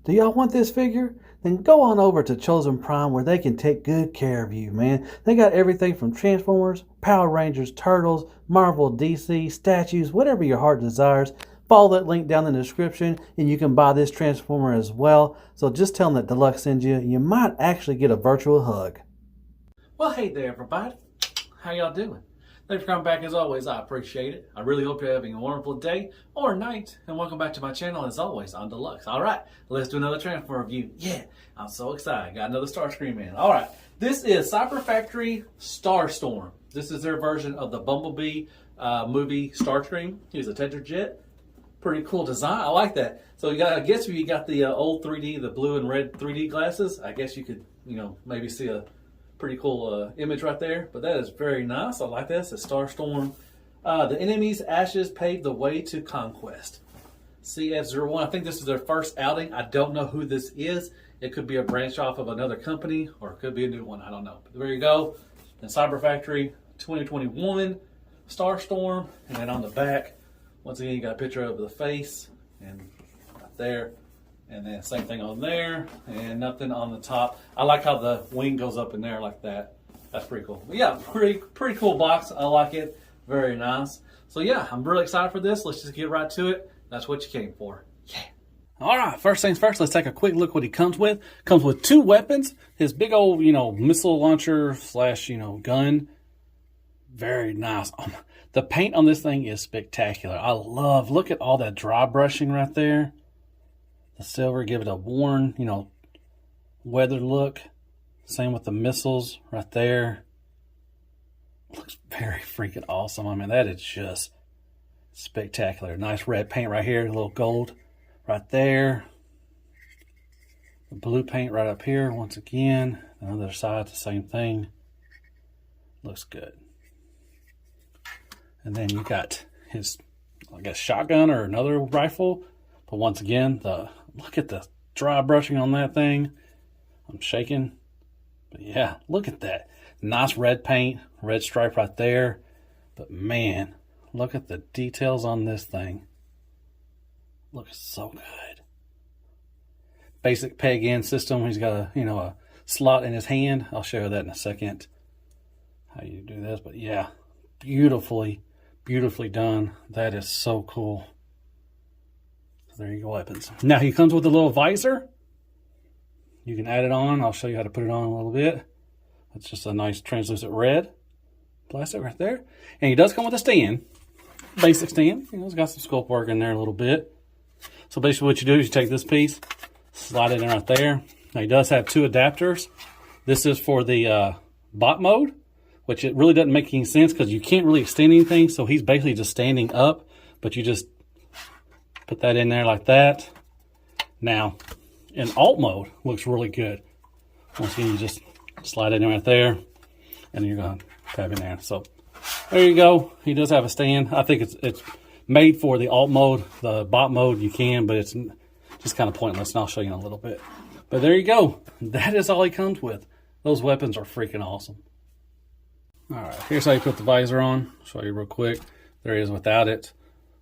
Do y'all want this figure? Then go on over to Chosen Prime where they can take good care of you, man. They got everything from Transformers, Power Rangers, Turtles, Marvel, DC, statues, whatever your heart desires. Follow that link down in the description and you can buy this Transformer as well. So just tell them that Deluxe sends you. You might actually get a virtual hug. Well, hey there, everybody. How y'all doing? Thanks for coming back as always. I appreciate it. I really hope you're having a wonderful day or night. And welcome back to my channel as always on Deluxe. All right, let's do another Transformer review. Yeah, I'm so excited. Got another Starscream in. All right, this is Cyber Factory Starstorm. This is their version of the Bumblebee movie Starscream. He's a Tetrajet. Pretty cool design. I like that. So you got, I guess if you got the old 3D, the blue and red 3D glasses, I guess you could, maybe see a pretty cool image right there, but that is very nice. I like this. It's Starstorm. The enemy's ashes paved the way to conquest. CF-01. I think this is their first outing. I don't know who this is. It could be a branch off of another company, or it could be a new one. I don't know. But there you go. And Cyber Factory 2021 Starstorm. And then on the back, once again, you got a picture of the face and right there. And then same thing on there, and nothing on the top. I like how the wing goes up in there like that. That's pretty cool. But yeah, pretty cool box. I like it. Very nice. So yeah, I'm really excited for this. Let's just get right to it. That's what you came for. Yeah. All right, first things first, let's take a quick look what he comes with. Comes with two weapons. His big old, missile launcher slash, gun. Very nice. The paint on this thing is spectacular. Look at all that dry brushing right there. The silver, give it a worn, weathered look. Same with the missiles right there. Looks very freaking awesome. I mean, that is just spectacular. Nice red paint right here, a little gold right there. The blue paint right up here, once again. The other side, the same thing. Looks good. And then you got his, I guess, shotgun or another rifle. But once again, look at the dry brushing on that thing. I'm shaking. But yeah, look at that. Nice red paint, red stripe right there. But man, look at the details on this thing. Looks so good. Basic peg-in system. He's got a slot in his hand. I'll show you that in a second. How you do this. But yeah, beautifully done. That is so cool. There you go, weapons. Now he comes with a little visor. You can add it on. I'll show you how to put it on a little bit. It's just a nice translucent red plastic right there. And he does come with a stand. Basic stand. It's got some sculpt work in there a little bit. So basically what you do is you take this piece, slide it in right there. Now he does have two adapters. This is for the bot mode, which it really doesn't make any sense because you can't really extend anything. So he's basically just standing up, but you just put that in there like that. Now, in alt mode, looks really good. Once again, you just slide it in right there, and you're going to tab in there. So, there you go. He does have a stand. I think it's made for the alt mode. The bot mode, you can, but it's just kind of pointless, and I'll show you in a little bit. But there you go. That is all he comes with. Those weapons are freaking awesome. All right, here's how you put the visor on. I'll show you real quick. There he is without it.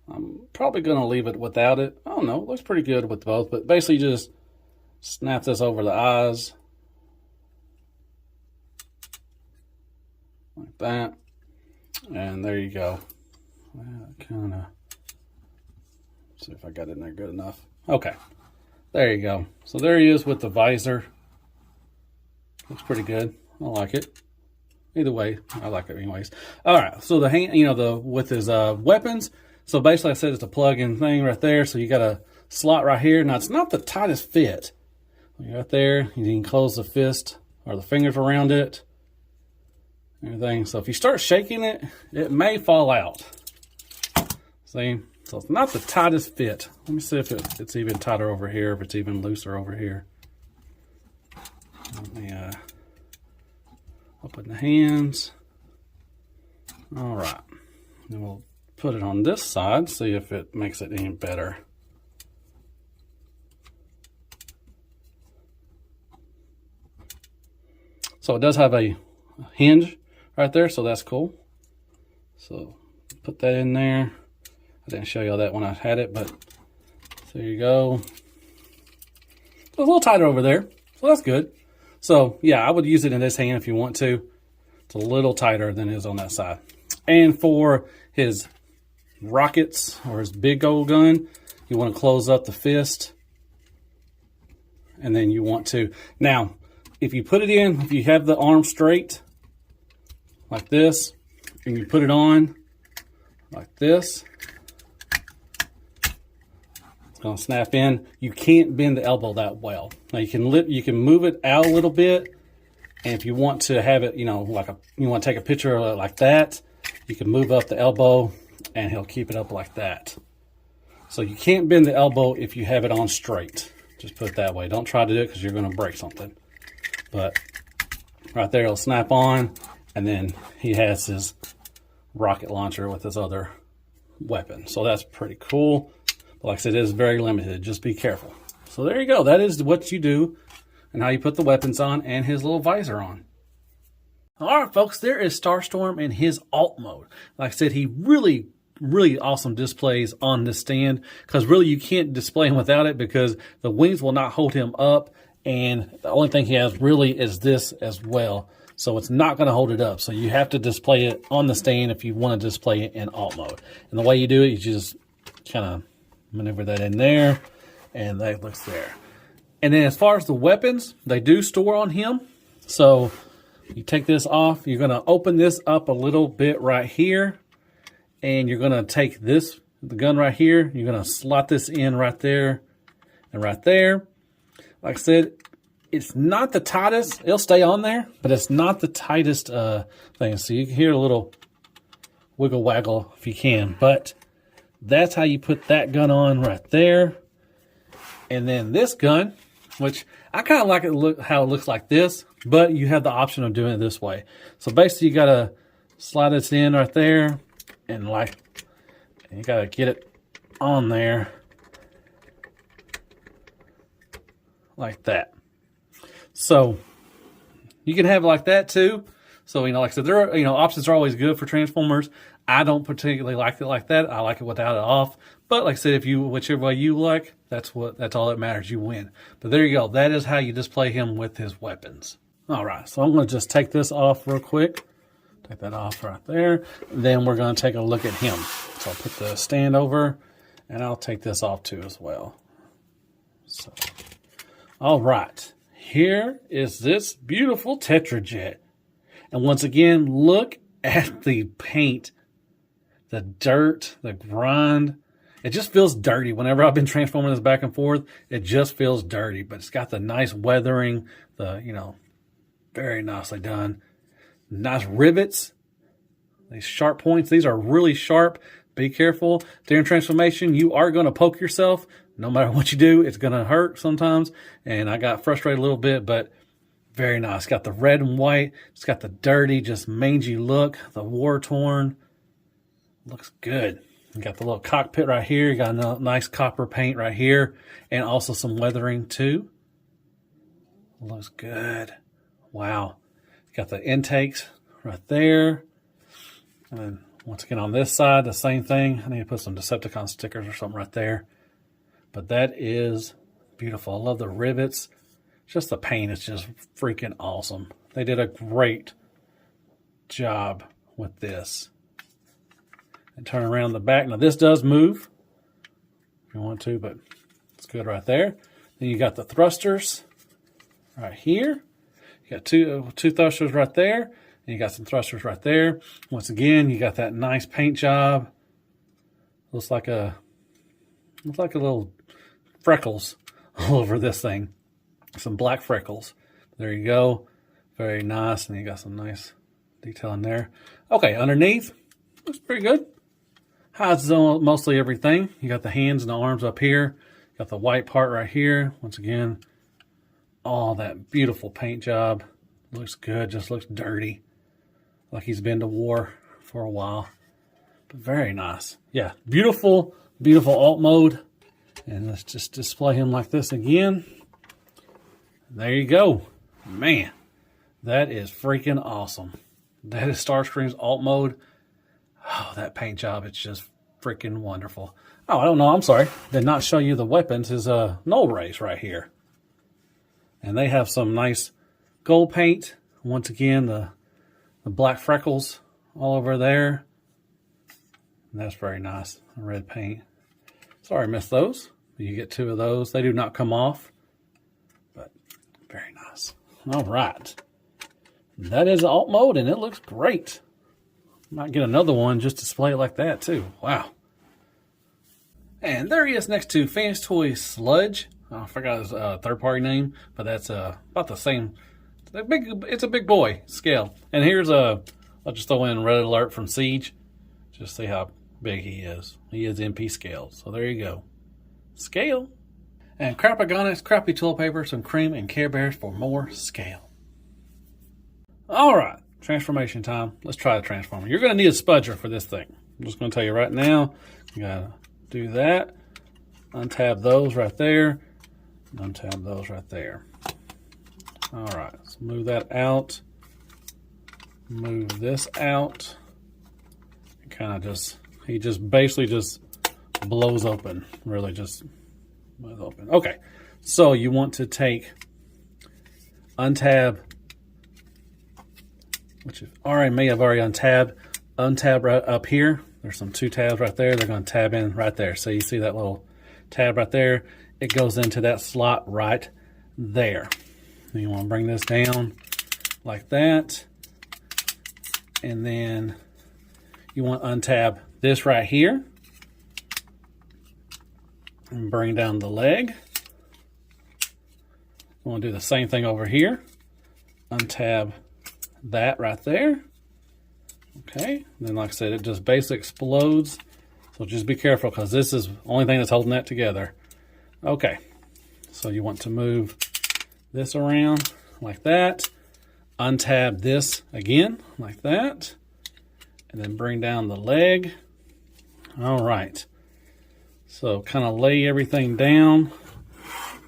I'm probably going to leave it without it. I don't know. It looks pretty good with both. But basically just snap this over the eyes. Like that. And there you go. Kind of. See if I got it in there good enough. Okay. There you go. So there he is with the visor. Looks pretty good. I like it. Either way, I like it anyways. All right. So the hand, with his weapons. So basically, I said it's a plug-in thing right there. So you got a slot right here. Now, it's not the tightest fit. Right there, you can close the fist or the fingers around it. Everything. So if you start shaking it, it may fall out. See? So it's not the tightest fit. Let me see if it's even tighter over here, if it's even looser over here. Let me open the hands. All right. Then we'll put it on this side, see if it makes it any better. So it does have a hinge right there, so that's cool. So put that in there. I didn't show you all that when I had it, but there you go. a little tighter over there, so that's good. So yeah, I would use it in this hand if you want to. It's a little tighter than it is on that side. And for his rockets or his big old gun, you want to close up the fist. And then you want to, now, if you put it in, if you have the arm straight, like this, and you put it on, like this, it's going to snap in. You can't bend the elbow that well. Now you can move it out a little bit, and if you want to have it, you know, you want to take a picture of it like that, you can move up the elbow, and he'll keep it up like that. So you can't bend the elbow if you have it on straight. Just put it that way. Don't try to do it because you're going to break something. But right there, it'll snap on, and then he has his rocket launcher with his other weapon. So that's pretty cool. But like I said, it is very limited. Just be careful. So there you go. That is what you do and how you put the weapons on and his little visor on. All right, folks, there is Starstorm in his alt mode. Like I said, he really awesome displays on the stand, because really you can't display him without it because the wings will not hold him up, and the only thing he has really is this as well, so it's not going to hold it up. So you have to display it on the stand if you want to display it in alt mode. And the way you do it, you just kind of maneuver that in there, and that looks there. And then as far as the weapons, they do store on him. So you take this off, you're going to open this up a little bit right here, and you're going to take this, the gun right here, you're going to slot this in right there and right there. Like I said, it's not the tightest. It'll stay on there, but it's not the tightest thing. So you can hear a little wiggle waggle if you can. But that's how you put that gun on right there. And then this gun, which I kind of like it how it looks like this, but you have the option of doing it this way. So basically you got to slide this in right there. And you gotta get it on there like that. So you can have it like that too. So, you know, like I said, there are, you know, options are always good for Transformers. I don't particularly like it like that. I like it without it off. But like I said, whichever way you like, that's all that matters. You win. But there you go. That is how you display him with his weapons. All right. So I'm going to just take this off real quick. Take that off right there. Then we're going to take a look at him. So I'll put the stand over, and I'll take this off too as well. So, all right. Here is this beautiful Tetrajet. And once again, look at the paint, the dirt, the grind. It just feels dirty. Whenever I've been transforming this back and forth, it just feels dirty. But it's got the nice weathering, very nicely done. Nice rivets, these sharp points. These are really sharp. Be careful. During transformation, you are going to poke yourself. No matter what you do, it's going to hurt sometimes. And I got frustrated a little bit, but very nice. It's got the red and white. It's got the dirty, just mangy look. The war-torn. Looks good. You got the little cockpit right here. You got a nice copper paint right here. And also some weathering too. Looks good. Wow. Got the intakes right there. And then once again on this side, the same thing. I need to put some Decepticon stickers or something right there. But that is beautiful. I love the rivets. Just the paint is just freaking awesome. They did a great job with this. And turn around the back. Now this does move if you want to, but it's good right there. Then you got the thrusters right here. You got two thrusters right there, and you got some thrusters right there. Once again, you got that nice paint job. Looks like a little freckles all over this thing. Some black freckles. There you go. Very nice, and you got some nice detail in there. Okay, underneath, looks pretty good. Hides mostly everything. You got the hands and the arms up here. You got the white part right here. Once again, all that beautiful paint job. Looks good, just looks dirty. Like he's been to war for a while. But very nice. Yeah, beautiful, beautiful alt mode. And let's just display him like this again. There you go. Man, that is freaking awesome. That is Starscream's alt mode. Oh, that paint job, it's just freaking wonderful. Oh, I don't know, I'm sorry. Did not show you the weapons. His null rays right here. And they have some nice gold paint. Once again, the black freckles all over there. And that's very nice. Red paint. Sorry I missed those. You get 2 of those. They do not come off, but very nice. All right. That is alt mode, and it looks great. Might get another one, just display it like that, too. Wow. And there he is next to Fancy Toy Sludge. I forgot his third-party name, but that's about the same. It's a big boy scale. And here's I'll just throw in red alert from Siege. Just see how big he is. He is MP scale. So there you go. Scale. And Crapagonics, crappy toilet paper, some cream, and Care Bears for more scale. All right. Transformation time. Let's try the transformer. You're going to need a spudger for this thing. I'm just going to tell you right now. You got to do that. Untab those right there. Untab those right there. All right. Let's move that out. Move this out. Kind of just, he just basically just blows open. Really just blows open. Okay. So you want to take, untab, which I may have already untabbed. Untab right up here. There's some 2 tabs right there. They're going to tab in right there. So you see that little tab right there. It goes into that slot right there. And you want to bring this down like that. And then you want to untab this right here. And bring down the leg. You want to do the same thing over here. Untab that right there. Okay, and then like I said, it just basically explodes. So just be careful because this is the only thing that's holding that together. Okay, so you want to move this around like that. Untab this again like that. And then bring down the leg. All right. So kind of lay everything down.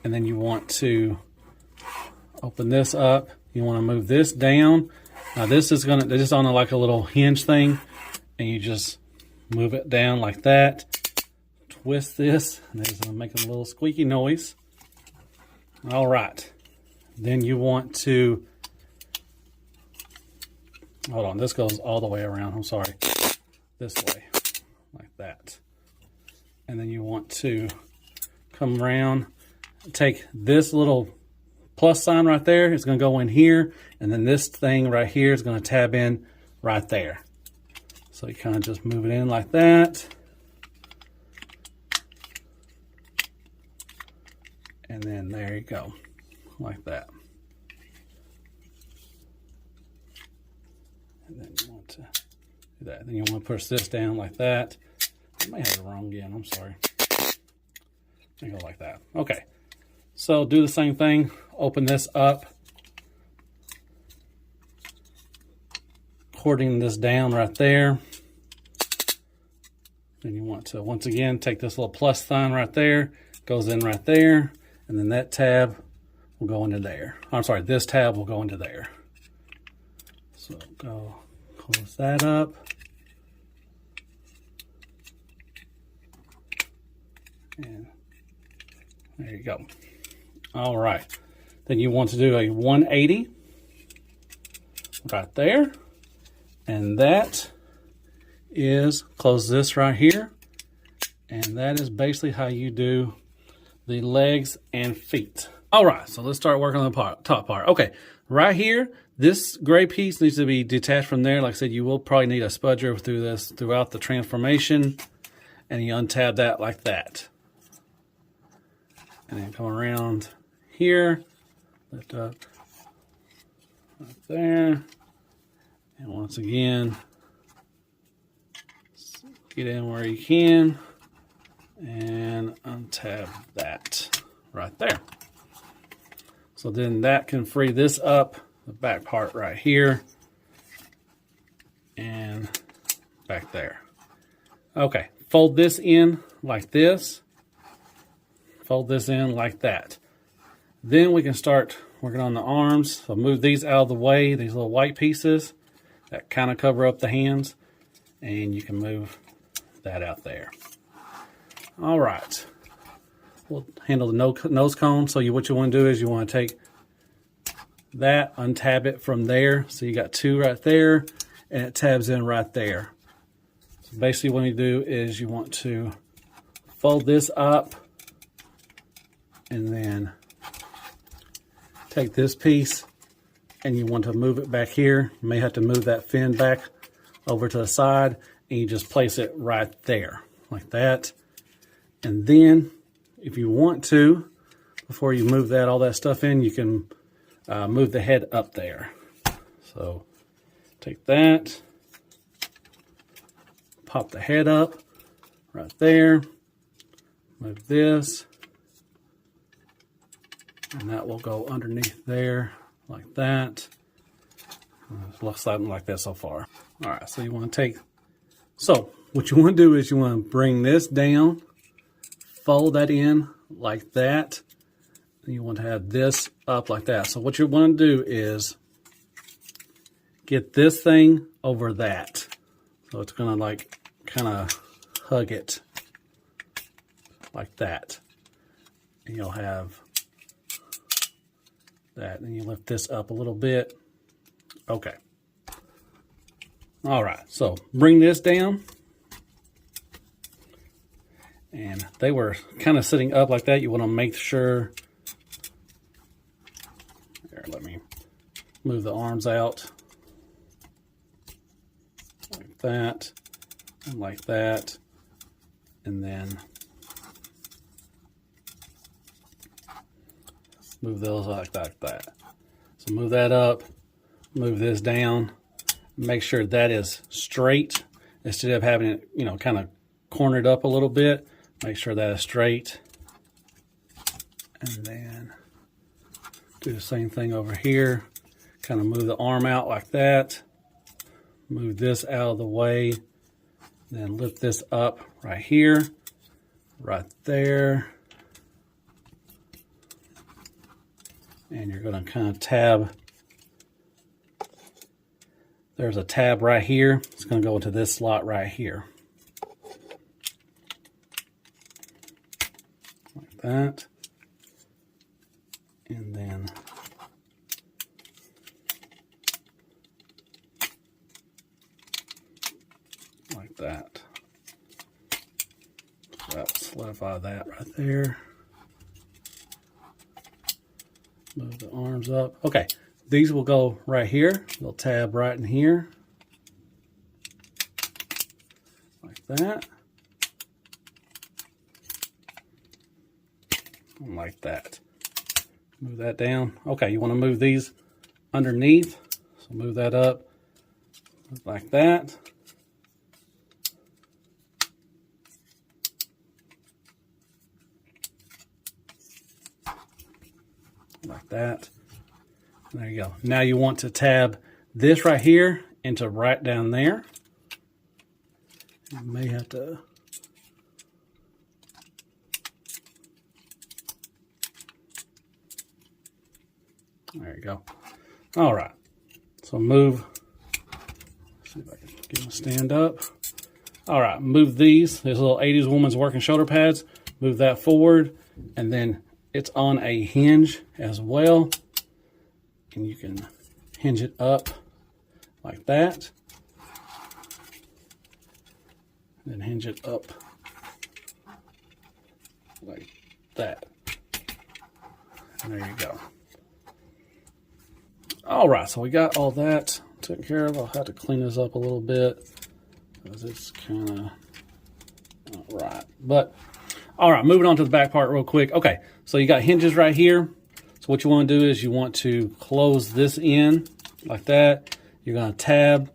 And then you want to open this up. You want to move this down. Now this is just on like a little hinge thing, and you just move it down like that. Twist this, and it's gonna make a little squeaky noise. All right. Then you want to, hold on, this goes all the way around. I'm sorry, this way, like that. And then you want to come around, take this little plus sign right there. It's going to go in here, and then this thing right here is going to tab in right there. So you kind of just move it in like that. And then there you go, like that. And then you want to do that. Then you want to push this down like that. I may have it wrong again, I'm sorry. I go like that. Okay. So do the same thing. Open this up. Cording this down right there. Then you want to, once again, take this little plus sign right there. Goes in right there. And then that tab will go into there. I'm sorry, this tab will go into there. So go close that up. And there you go. All right. Then you want to do a 180 right there. And that is, close this right here. And that is basically how you do the legs and feet. All right, so let's start working on the top part. Okay, right here, this gray piece needs to be detached from there. Like I said, you will probably need a spudger through this throughout the transformation. And you untab that like that. And then come around here, lift up right there. And once again, get in where you can and untab that right there. So then that can free this up, the back part right here and back there. Okay, fold this in like this. Fold this in like that. Then we can start working on the arms. So move these out of the way, these little white pieces that kind of cover up the hands, and you can move that out there. All right. We'll handle the nose cone. So what you want to do is you want to take that, untab it from there. So you got two right there, and it tabs in right there. So basically what you do is you want to fold this up and then take this piece and you want to move it back here. You may have to move that fin back over to the side, and you just place it right there like that. And then if you want to, before you move that all that stuff in, you can move the head up there. So take that, pop the head up right there, move this, and that will go underneath there like that. It looks something like that so far. All right, so you want to take, so what you want to do is you want to bring this down, fold that in like that, and you want to have this up like that. So what you want to do is get this thing over that. So it's going to like kind of hug it like that. And you'll have that. And you lift this up a little bit. Okay. All right. So bring this down. And they were kind of sitting up like that. You want to make sure. Here, let me move the arms out. Like that. And like that. And then move those like that. So move that up. Move this down. Make sure that is straight. Instead of having it, you know, kind of cornered up a little bit. Make sure that is straight. And then do the same thing over here. Kind of move the arm out like that. Move this out of the way. Then lift this up right here. Right there. And you're going to kind of tab. There's a tab right here. It's going to go into this slot right here. Like that. And then like that. That solidify that right there. Move the arms up. Okay, these will go right here. They'll tab right in here. Like that. And like that. Move that down. Okay, you want to move these underneath. So move that up like that. Like that. There you go. Now you want to tab this right here into right down there. You may have to. There you go. All right. So move. Let's see if I can get them to stand up. All right. Move these. There's little 80s woman's working shoulder pads. Move that forward. And then it's on a hinge as well. And you can hinge it up like that. Then hinge it up like that. And there you go. All right, so we got all that taken care of. I'll have to clean this up a little bit because it's kind of not right. But, all right, moving on to the back part real quick. Okay, so you got hinges right here. So what you want to do is you want to close this in like that. You're going to tab.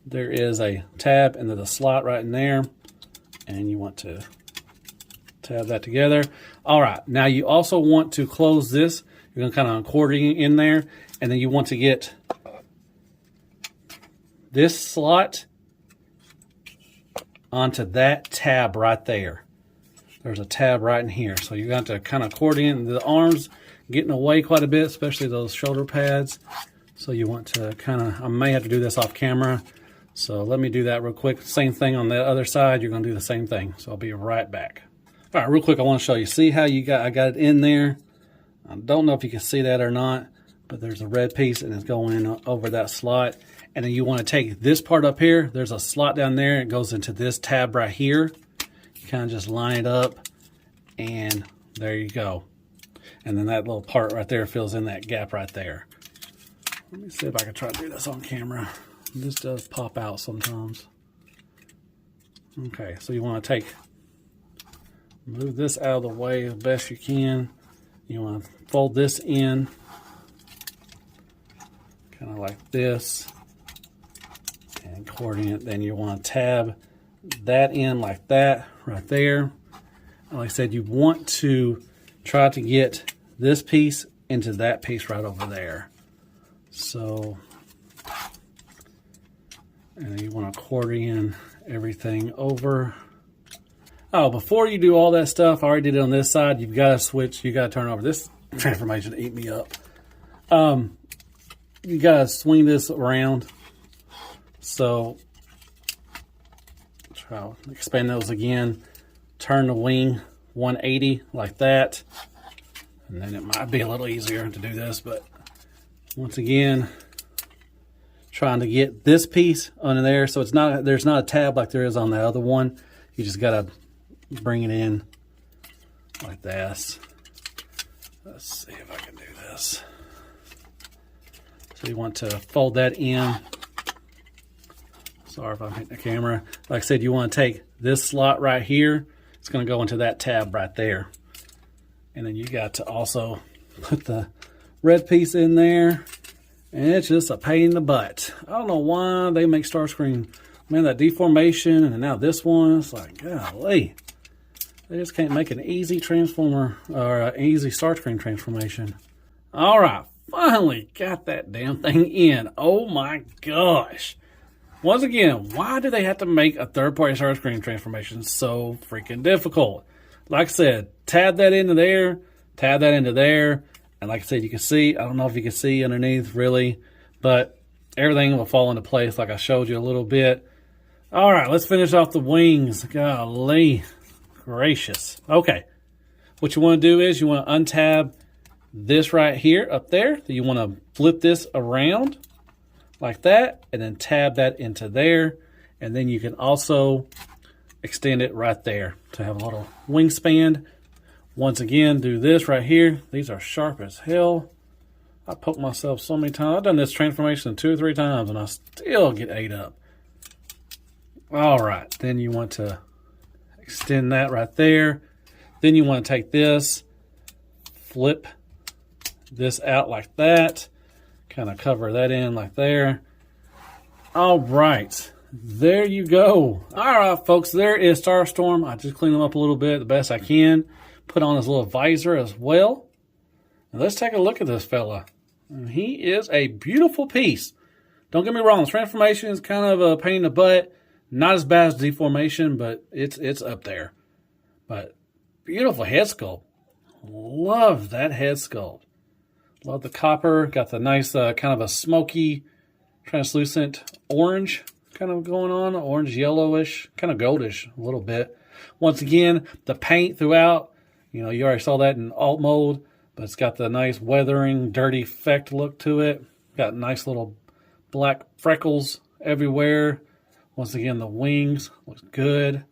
There is a tab and there's a slot right in there. And you want to tab that together. All right, now you also want to close this. You're going to kind of accordion in there. And then you want to get this slot onto that tab right there. There's a tab right in here. So you're going to kind of accordion the arms getting away quite a bit, especially those shoulder pads. So you want to kind of, I may have to do this off camera. So let me do that real quick. Same thing on the other side. You're going to do the same thing. So I'll be right back. All right, real quick, I want to show you. See how I got it in there? I don't know if you can see that or not, but there's a red piece and it's going over that slot. And then you want to take this part up here. There's a slot down there. It goes into this tab right here. You kind of just line it up and there you go. And then that little part right there fills in that gap right there. Let me see if I can try to do this on camera. This does pop out sometimes. Okay, so you want to move this out of the way as best you can. You want to fold this in, kind of like this, and coordinate. Then you want to tab that in like that right there. And like I said, you want to try to get this piece into that piece right over there. So, and you want to accordion everything over. Oh, before you do all that stuff, I already did it on this side. You've got to switch. You got to turn over. This transformation ate me up. You got to swing this around. So, try to expand those again. Turn the wing 180 like that. And then it might be a little easier to do this, but once again, trying to get this piece under there so there's not a tab like there is on the other one. You just gotta bring it in like this. Let's see if I can do this. So you want to fold that in. Sorry if I'm hitting the camera. Like I said, you want to take this slot right here. It's going to go into that tab right there. And then you got to also put the red piece in there. And it's just a pain in the butt. I don't know why they make Starscream. Man, that deformation and now this one, it's like, golly. They just can't make an easy transformer or an easy Starscream transformation. All right, finally got that damn thing in. Oh my gosh. Once again, why do they have to make a third-party Starscream transformation so freaking difficult? Like I said, tab that into there, tab that into there, and like I said, you can see, I don't know if you can see underneath really, but everything will fall into place like I showed you a little bit. All right, let's finish off the wings. Golly gracious. Okay, what you want to do is you want to untab this right here up there. You want to flip this around like that, and then tab that into there, and then you can also extend it right there to have a little wingspan. Once again, do this right here. These are sharp as hell. I poked myself so many times. I've done this transformation 2 or 3 times, and I still get ate up. All right, then you want to extend that right there. Then you want to take this, flip this out like that, kind of cover that in like there. All right, there you go. All right, folks, there is Starstorm. I just cleaned them up a little bit the best I can. Put on his little visor as well. And let's take a look at this fella. He is a beautiful piece. Don't get me wrong, the transformation is kind of a pain in the butt. Not as bad as deformation, but it's up there. But beautiful head sculpt. Love that head sculpt. Love the copper. Got the nice kind of a smoky, translucent orange kind of going on. Orange yellowish, kind of goldish a little bit. Once again, the paint throughout, you know, you already saw that in alt mode, but it's got the nice weathering, dirty effect look to it. Got nice little black freckles everywhere. Once again, the wings looks good.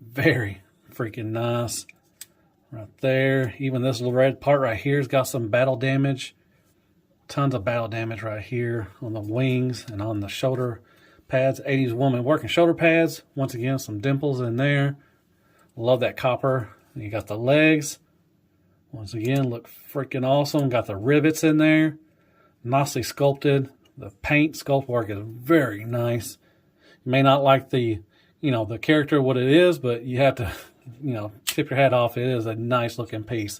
Very freaking nice. Right there. Even this little red part right here has got some battle damage. Tons of battle damage right here on the wings and on the shoulder pads. 80s woman working shoulder pads. Once again, some dimples in there. Love that copper. And you got the legs. Once again, look freaking awesome. Got the rivets in there. Nicely sculpted. The paint sculpt work is very nice. You may not like the, you know, the character, what it is, but you have to, you know, tip your hat off. It is a nice looking piece.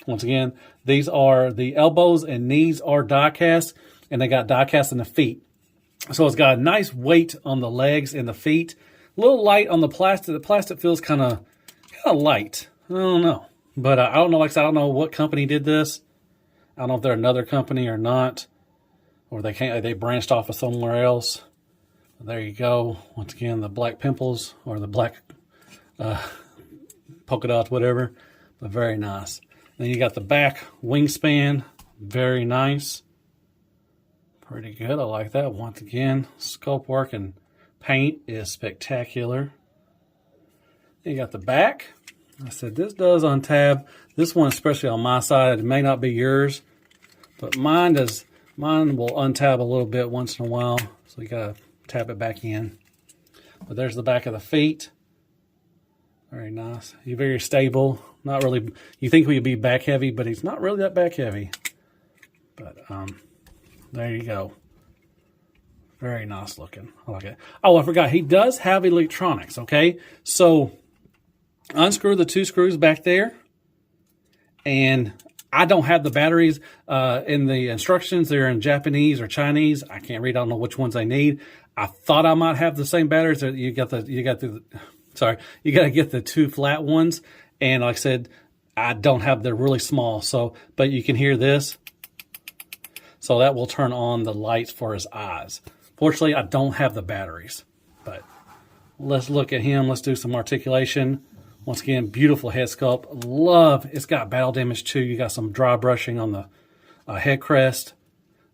Once again, these are the elbows and knees are die cast, and they got die cast in the feet. So it's got a nice weight on the legs and the feet. A little light on the plastic. The plastic feels kind of light. I don't know. But I don't know, like I said, I don't know what company did this. I don't know if they're another company or not. Or they branched off of somewhere else. There you go. Once again, the black pimples or the black polka dots, whatever. But very nice. Then you got the back wingspan. Very nice. Pretty good. I like that. Once again, sculpt work and paint is spectacular. You got the back. I said this does untab. This one, especially on my side, it may not be yours, but mine does. Mine will untab a little bit once in a while, so you gotta tap it back in. But there's the back of the feet. Very nice. He's very stable. Not really. You think he'd be back heavy, but he's not really that back heavy. But there you go. Very nice looking. I like it. Oh, I forgot. He does have electronics. Okay, so unscrew the 2 screws back there, and I don't have the batteries in the instructions. They're in Japanese or Chinese. I can't read. I don't know which ones they need. I thought I might have the same batteries. You got to get the 2 flat ones. And like I said, I don't have the really small. So, but you can hear this. So that will turn on the lights for his eyes. Fortunately, I don't have the batteries. But let's look at him. Let's do some articulation. Once again, beautiful head sculpt. Love, it's got battle damage too. You got some dry brushing on the head crest.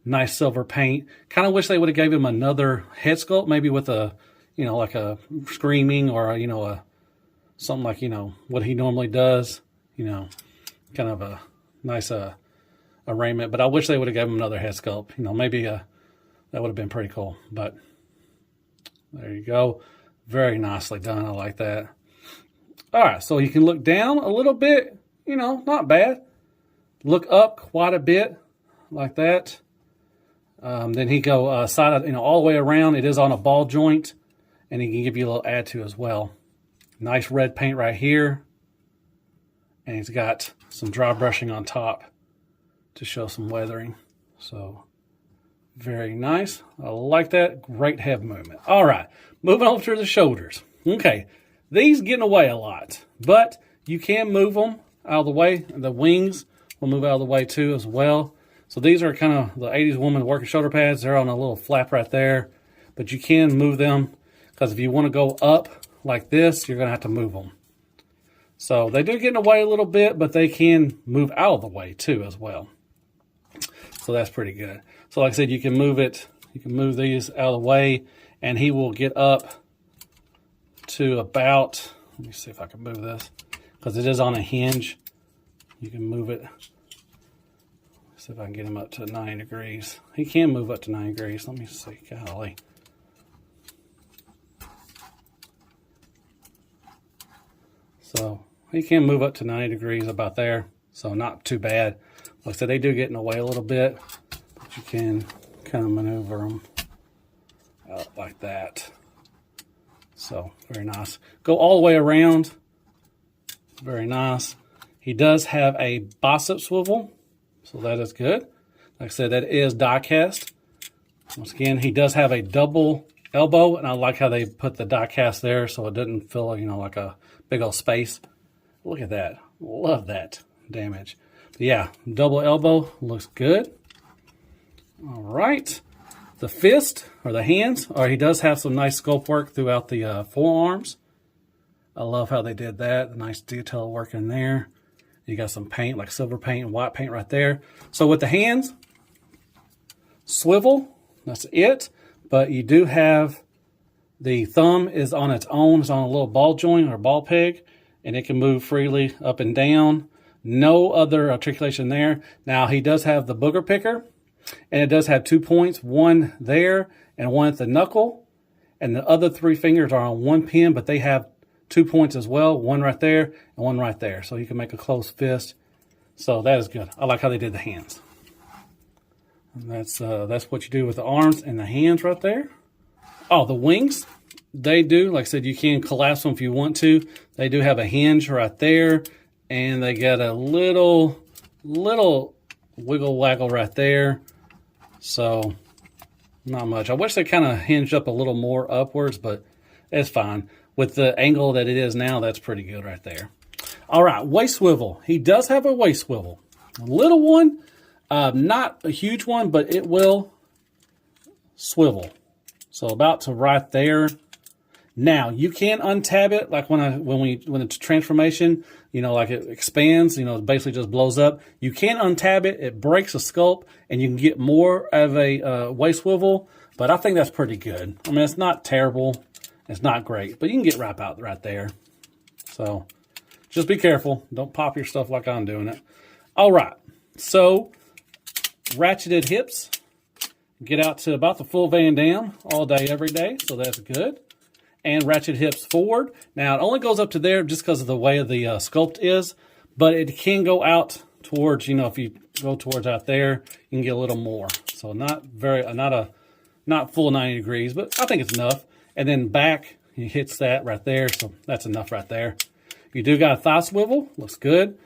Nice silver paint. Kind of wish they would have gave him another head sculpt, maybe with a, like a screaming or, something like, what he normally does. Kind of a nice arraignment. But I wish they would have gave him another head sculpt. Maybe that would have been pretty cool. But there you go. Very nicely done. I like that. All right, so you can look down a little bit, not bad. Look up quite a bit, like that. Then he go side, all the way around. It is on a ball joint, and he can give you a little add to as well. Nice red paint right here, and he's got some dry brushing on top to show some weathering. So very nice. I like that. Great head movement. All right, moving over to the shoulders. Okay. These getting away a lot, but you can move them out of the way. The wings will move out of the way too as well. So these are kind of the 80s woman working shoulder pads. They're on a little flap right there, but you can move them because if you want to go up like this, you're going to have to move them. So they do get in the way a little bit, but they can move out of the way too as well. So that's pretty good. So like I said, you can move it. You can move these out of the way, and he will get up to about, let me see if I can move this, because it is on a hinge. You can move it. Let's see if I can get him up to 90 degrees. He can move up to 90 degrees. Let me see. Golly. So he can move up to 90 degrees about there. So not too bad. Like I said, they do get in the way a little bit, but you can kind of maneuver them out like that. So, very nice. Go all the way around. Very nice. He does have a bicep swivel, so that is good. Like I said, that is die cast. Once again, he does have a double elbow, and I like how they put the die cast there so it doesn't feel, like a big old space. Look at that. Love that damage. But yeah, double elbow looks good. All right. The fist, or the hands, or he does have some nice sculpt work throughout the forearms. I love how they did that. Nice detail work in there. You got some paint, like silver paint and white paint right there. So with the hands, swivel, that's it. But you do have the thumb is on its own. It's on a little ball joint or ball peg, and it can move freely up and down. No other articulation there. Now, he does have the booger picker. And it does have 2 points, one there and one at the knuckle. And the other 3 fingers are on one pin, but they have 2 points as well, one right there and one right there. So you can make a closed fist. So that is good. I like how they did the hands. And that's what you do with the arms and the hands right there. Oh, the wings, they do. Like I said, you can collapse them if you want to. They do have a hinge right there. And they got a little wiggle waggle right there. So, not much. I wish they kind of hinged up a little more upwards, but it's fine. With the angle that it is now, that's pretty good right there. All right, waist swivel. He does have a waist swivel. A little one, not a huge one, but it will swivel. So about to right there. Now you can untab it, like when it's transformation, you know, like it expands, you know, it basically just blows up. You can untab it; it breaks the sculpt, and you can get more of a waist swivel. But I think that's pretty good. I mean, it's not terrible, it's not great, but you can get right there. So just be careful; don't pop your stuff like I'm doing it. All right, so ratcheted hips get out to about the full Van Damme all day, every day, so that's good. And ratchet hips forward. Now, it only goes up to there just because of the way the sculpt is, but it can go out towards, you know, if you go towards out there, you can get a little more. So not full 90 degrees, but I think it's enough. And then back, he hits that right there, so that's enough right there. You do got a thigh swivel, looks good.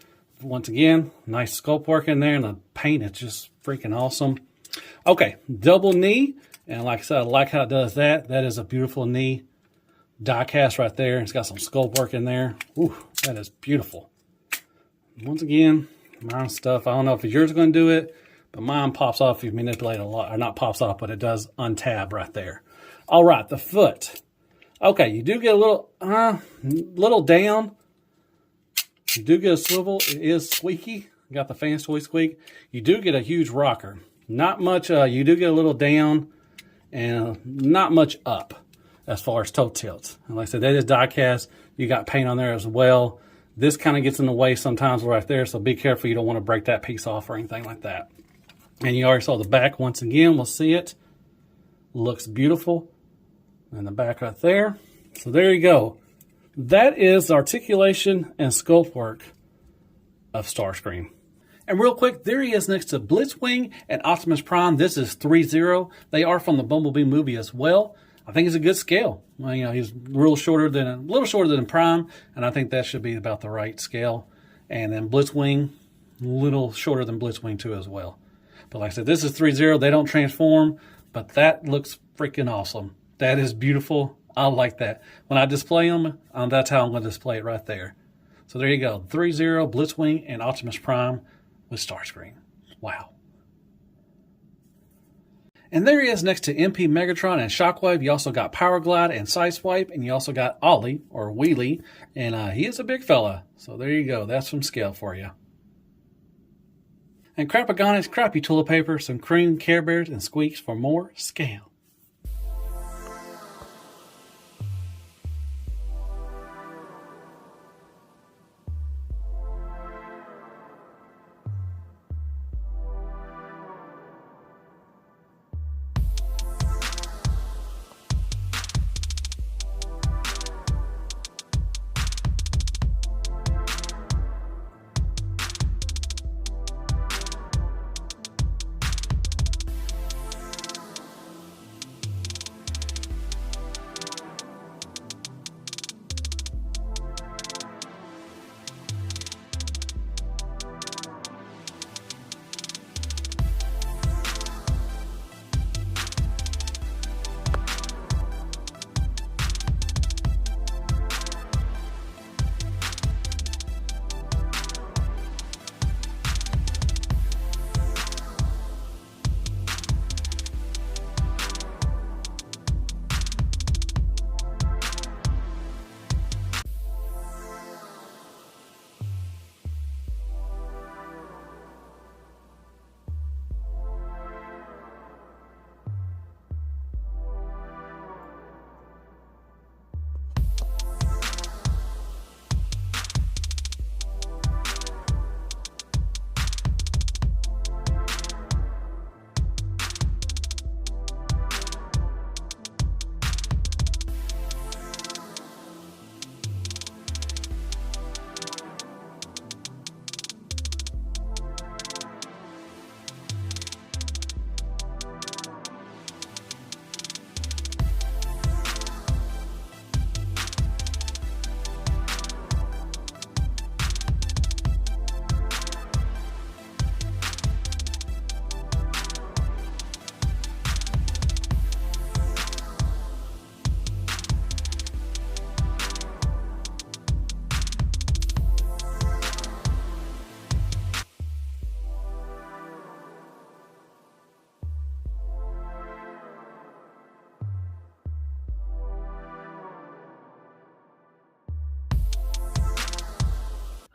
Once again, nice sculpt work in there, and the paint is just freaking awesome. Okay, double knee, and like I said, I like how it does that. That is a beautiful knee. Die cast right there. It's got some sculpt work in there. Ooh, that is beautiful. Once again, mine stuff. I don't know if yours is going to do it, but mine pops off if you manipulate a lot. Or not pops off, but it does untab right there. All right, the foot. Okay, you do get a little down. You do get a swivel. It is squeaky. You got the fans toy squeak. You do get a huge rocker. Not much. You do get a little down and not much up as far as toe tilts. And like I said, that is die cast. You got paint on there as well. This kind of gets in the way sometimes right there, so be careful. You don't want to break that piece off or anything like that. And you already saw the back once again. We'll see it. Looks beautiful. And the back right there. So there you go. That is articulation and sculpt work of Starscream. And real quick, there he is next to Blitzwing and Optimus Prime. This is 3-0. They are from the Bumblebee movie as well. I think it's a good scale. Well, you know, he's a little shorter than Prime, and I think that should be about the right scale. And then Blitzwing, a little shorter than Blitzwing too as well. But like I said, this is 3-0. They don't transform, but that looks freaking awesome. That is beautiful. I like that. When I display them, that's how I'm going to display it right there. So there you go. 3-0, Blitzwing, and Optimus Prime with Starscream. Wow. And there he is next to MP Megatron and Shockwave. You also got Power Glide and Sideswipe, and you also got Ollie, or Wheelie, and he is a big fella. So there you go. That's some scale for you. And Crapagonics, Crappy Toilet Paper, some cream Care Bears, and Squeaks for more scale.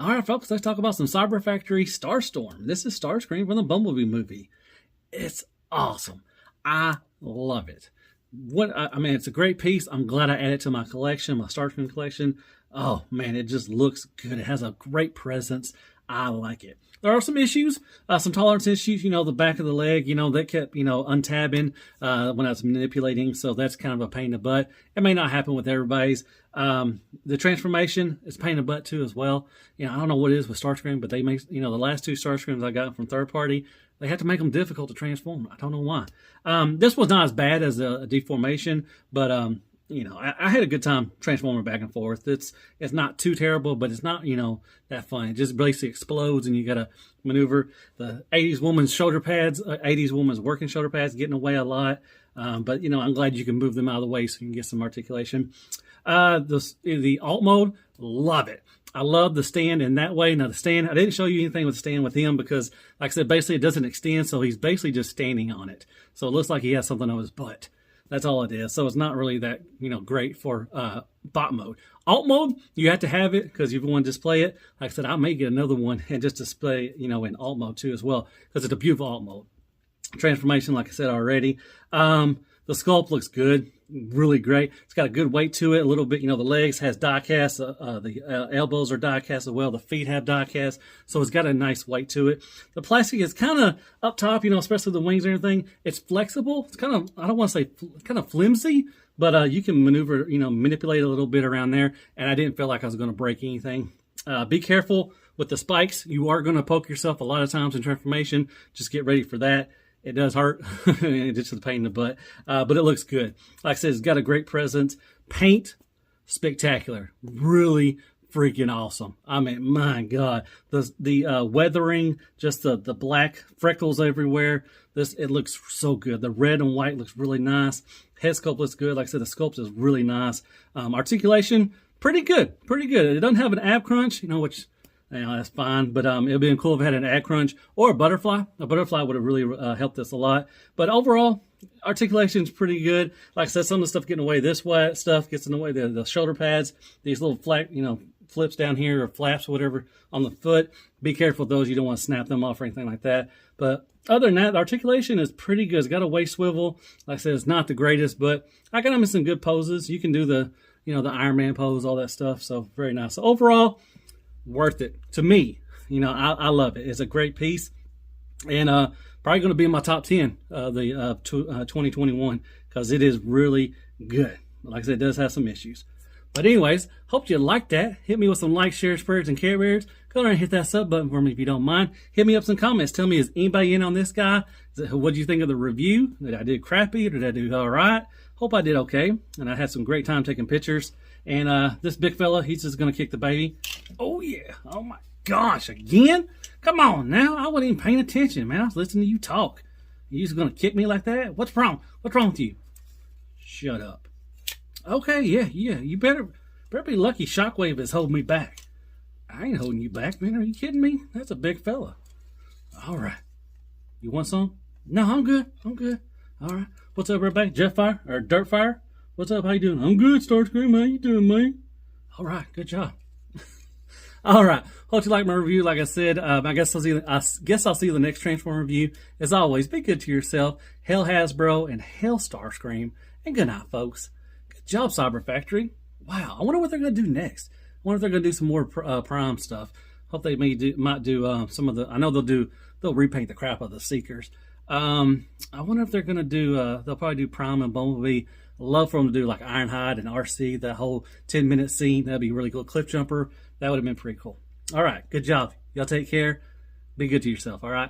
All right, folks, let's talk about some Cyber Factory Starstorm. This is Starscream from the Bumblebee movie. It's awesome. I love it. I mean, it's a great piece. I'm glad I added it to my collection, my Starscream collection. Oh, man, it just looks good. It has a great presence. I like it. There are some issues, some tolerance issues, the back of the leg, that kept, untabbing when I was manipulating. So that's kind of a pain in the butt. It may not happen with everybody's. The transformation is a pain in the butt too as well. I don't know what it is with Starscream, but they make, the last two Starscreams I got from third party, they had to make them difficult to transform. I don't know why. This was not as bad as a deformation, but, I had a good time transforming back and forth. It's not too terrible, but it's not, that fun. It just basically explodes and you got to maneuver. The 80s woman's shoulder pads, 80s woman's working shoulder pads get in the way a lot. But, I'm glad you can move them out of the way so you can get some articulation. The alt mode, love it. I love the stand in that way. Now the stand, I didn't show you anything with the stand with him because, like I said, basically it doesn't extend, so he's basically just standing on it. So it looks like he has something on his butt. That's all it is. So it's not really that, great for bot mode. Alt mode, you have to have it because if you want to display it, like I said, I may get another one and just display, in alt mode too as well because it's a beautiful alt mode. Transformation, like I said already. The sculpt looks good, really great. It's got a good weight to it, a little bit. The legs has die cast, the elbows are die cast as well. The feet have die cast, so it's got a nice weight to it. The plastic is kind of up top, especially the wings and everything. It's flexible. It's kind of, I don't want to say kind of flimsy, but you can maneuver, manipulate a little bit around there. And I didn't feel like I was going to break anything. Be careful with the spikes. You are going to poke yourself a lot of times in transformation. Just get ready for that. It does hurt. It's just a pain in the butt. But it looks good. Like I said, it's got a great presence. Paint, spectacular. Really freaking awesome. I mean, my God. The weathering, just the black freckles everywhere. It looks so good. The red and white looks really nice. Head sculpt looks good. Like I said, the sculpt is really nice. Articulation, pretty good. Pretty good. It doesn't have an ab crunch, which... that's fine, but it would have been cool if it had an ad crunch or a butterfly. A butterfly would have really helped us a lot. But overall, articulation is pretty good. Like I said, some of the stuff getting away. This stuff gets in the way. The shoulder pads, these little flips down here or flaps or whatever on the foot. Be careful with those. You don't want to snap them off or anything like that. But other than that, the articulation is pretty good. It's got a waist swivel. Like I said, it's not the greatest, but I got them in some good poses. You can do the Iron Man pose, all that stuff. So very nice. So overall, worth it to me. I love it. It's a great piece, and probably going to be in my top 10 the 2021 because it is really good. Like I said, it does have some issues, but anyways, hope you liked that. Hit me with some likes, shares, prayers, and care bears. Go ahead and hit that sub button for me if you don't mind. Hit me up some comments. Tell me, is anybody in on this guy? What do you think of the review? Did I do crappy or did I do all right? Hope I did okay, and I had some great time taking pictures. And this big fella, he's just going to kick the baby. Oh, yeah. Oh, my gosh. Again? Come on now. I wasn't even paying attention, man. I was listening to you talk. You just going to kick me like that? What's wrong? What's wrong with you? Shut up. Okay, yeah. You better be lucky Shockwave is holding me back. I ain't holding you back, man. Are you kidding me? That's a big fella. All right. You want some? No, I'm good. All right. What's up, everybody? Jetfire or Dirtfire? What's up? How you doing? I'm good, Starscream. How you doing, man? All right, good job. All right, hope you like my review. Like I said, I guess I'll see you in the next Transform review. As always, be good to yourself. Hail Hasbro and hail Starscream. And good night, folks. Good job, Cyber Factory. Wow, I wonder what they're going to do next. I wonder if they're going to do some more Prime stuff. Hope they might do some of the. I know they'll repaint the crap out of the Seekers. I wonder if they're going to do. They'll probably do Prime and Bumblebee. Love for them to do like Ironhide and RC, that whole 10-minute scene. That'd be really cool. Cliff Jumper, that would have been pretty cool. All right, good job. Y'all take care. Be good to yourself, all right?